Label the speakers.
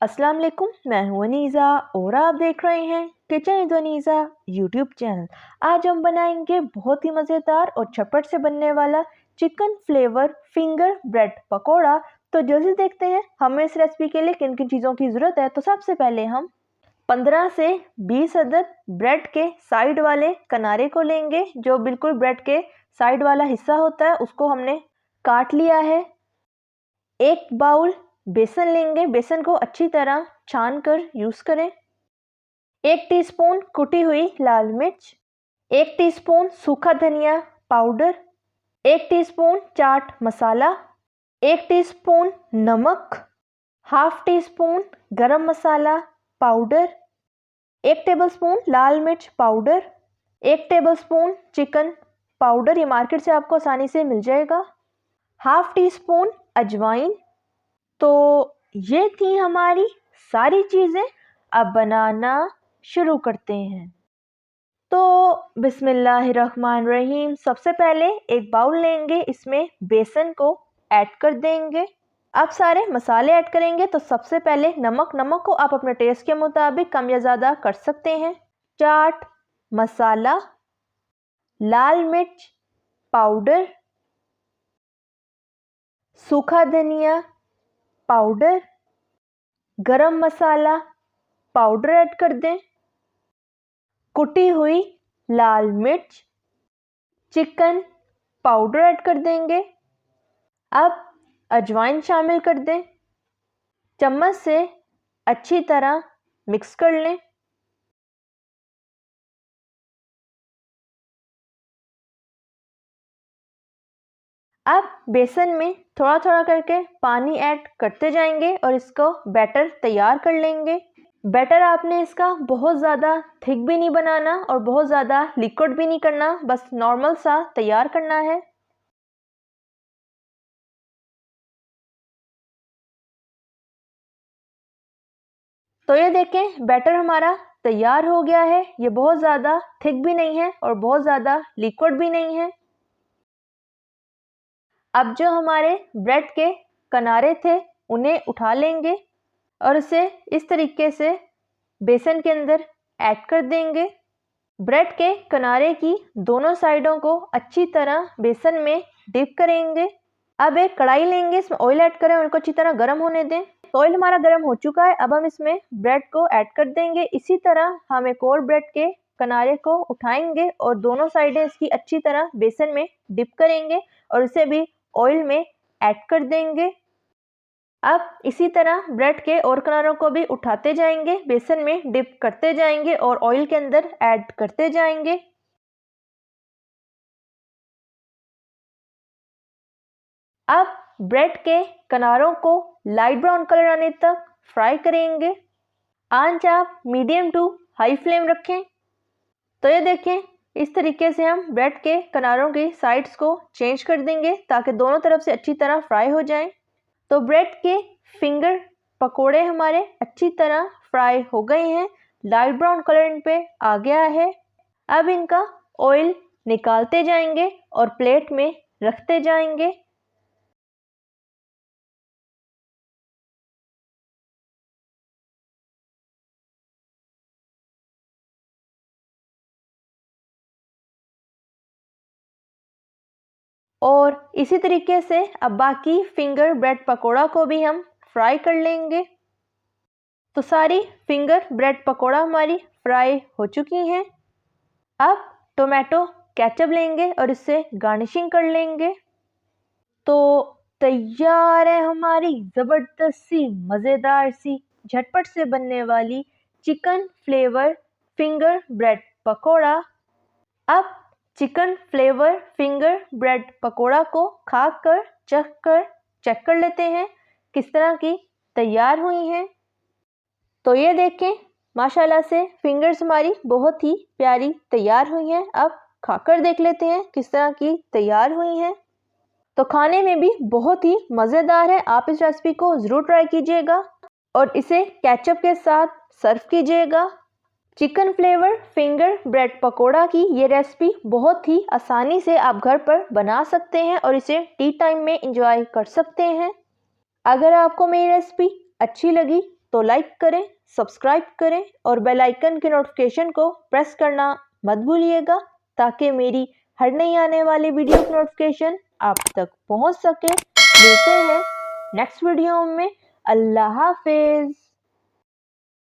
Speaker 1: अस्सलाम वालेकुम, मैं हूं अनीज़ा और आप देख रहे हैं kitchen with Aniza YouTube channel. आज हम बनाएंगे बहुत ही मज़ेदार और झटपट से बनने वाला chicken flavour finger bread pakora. तो जल्दी देखते हैं हमें इस रेसिपी के लिए किन किन चीज़ों की ज़रूरत है। तो सबसे पहले हम 15 से 20 अदद ब्रेड के साइड वाले किनारे को लेंगे। जो बिल्कुल ब्रेड के साइड वाला हिस्सा होता है उसको हमने काट लिया है। एक बाउल बेसन लेंगे, बेसन को अच्छी तरह छान कर यूज करें। 1 टीस्पून कुटी हुई लाल मिर्च, 1 टीस्पून सूखा धनिया powder, 1 teaspoon chaat masala, 1 teaspoon नमक, हाफ टी स्पून गरम मसाला पाउडर, 1 टेबलस्पून लाल मिर्च पाउडर, 1 टेबलस्पून चिकन पाउडर, ये मार्केट से आपको आसानी से मिल जाएगा, हाफ टी स्पून अजवाइन। तो ये थी हमारी सारी चीज़ें। अब बनाना शुरू करते हैं। तो बिस्मिल्लाहिर्रहमानिर्रहीम। सबसे पहले एक बाउल लेंगे, इसमें बेसन को ऐड कर देंगे। अब सारे मसाले ऐड करेंगे। तो सबसे पहले नमक को आप अपने टेस्ट के मुताबिक कम या ज़्यादा कर सकते हैं। चाट मसाला, लाल मिर्च पाउडर, सूखा धनिया पाउडर, गरम मसाला पाउडर ऐड कर दें, कुटी हुई लाल मिर्च, चिकन पाउडर ऐड कर देंगे। अब अजवाइन शामिल कर दें। चम्मच से अच्छी तरह मिक्स कर लें। अब बेसन में थोड़ा थोड़ा करके पानी ऐड करते जाएंगे और इसको बैटर तैयार कर लेंगे। बैटर आपने इसका बहुत ज़्यादा थिक भी नहीं बनाना और बहुत ज़्यादा लिक्विड भी नहीं करना, बस नॉर्मल सा तैयार करना है। तो ये देखें बैटर हमारा तैयार हो गया है। ये बहुत ज़्यादा थिक भी नहीं है और बहुत ज़्यादा लिक्विड भी नहीं है। अब जो हमारे ब्रेड के किनारे थे उन्हें उठा लेंगे और इसे इस तरीके से बेसन के अंदर ऐड कर देंगे। ब्रेड के किनारे की दोनों साइडों को अच्छी तरह बेसन में डिप करेंगे। अब एक कढ़ाई लेंगे, इसमें ऑयल ऐड करें और उनको अच्छी तरह गर्म होने दें। तो ऑयल हमारा गर्म हो चुका है। अब हम इसमें ब्रेड को ऐड कर देंगे। इसी तरह हम एक और ब्रेड के किनारे को उठाएंगे और दोनों साइडें इसकी अच्छी तरह बेसन में डिप करेंगे और इसे भी ऑयल में ऐड कर देंगे। अब इसी तरह ब्रेड के और किनारों को भी उठाते जाएंगे, बेसन में डिप करते जाएंगे और ऑयल के अंदर ऐड करते जाएंगे। अब ब्रेड के किनारों को लाइट ब्राउन कलर आने तक फ्राई करेंगे। आंच आप मीडियम टू हाई फ्लेम रखें। तो ये देखें इस तरीके से हम ब्रेड के किनारों की साइड्स को चेंज कर देंगे ताकि दोनों तरफ से अच्छी तरह फ्राई हो जाएं। तो ब्रेड के फिंगर पकोड़े हमारे अच्छी तरह फ्राई हो गए हैं। लाइट ब्राउन कलर इन पे आ गया है। अब इनका ऑयल निकालते जाएंगे और प्लेट में रखते जाएंगे। और इसी तरीके से अब बाकी फिंगर ब्रेड पकोड़ा को भी हम फ्राई कर लेंगे। तो सारी फिंगर ब्रेड पकोड़ा हमारी फ्राई हो चुकी हैं। अब टोमेटो केचप लेंगे और इससे गार्निशिंग कर लेंगे। तो तैयार है हमारी ज़बरदस्त सी मज़ेदार सी झटपट से बनने वाली chicken flavour finger bread pakora. अब chicken flavour finger bread pakora को खाकर चेक कर लेते हैं किस तरह की तैयार हुई हैं। तो ये देखें माशाल्लाह से फिंगर्स हमारी बहुत ही प्यारी तैयार हुई हैं। अब खाकर देख लेते हैं किस तरह की तैयार हुई हैं। तो खाने में भी बहुत ही मज़ेदार है। आप इस रेसिपी को ज़रूर ट्राई कीजिएगा और इसे केचप के साथ सर्व कीजिएगा। Chicken flavour finger bread pakora की ये रेसिपी बहुत ही आसानी से आप घर पर बना सकते हैं और इसे टी टाइम में एंजॉय कर सकते हैं। अगर आपको मेरी रेसिपी अच्छी लगी तो लाइक करें, सब्सक्राइब करें और बेल आइकन के नोटिफिकेशन को प्रेस करना मत भूलिएगा ताकि मेरी हर नई आने वाली वीडियो की नोटिफिकेशन आप तक पहुंच सके। मिलते हैं नेक्स्ट वीडियो में। अल्लाह हाफिज़।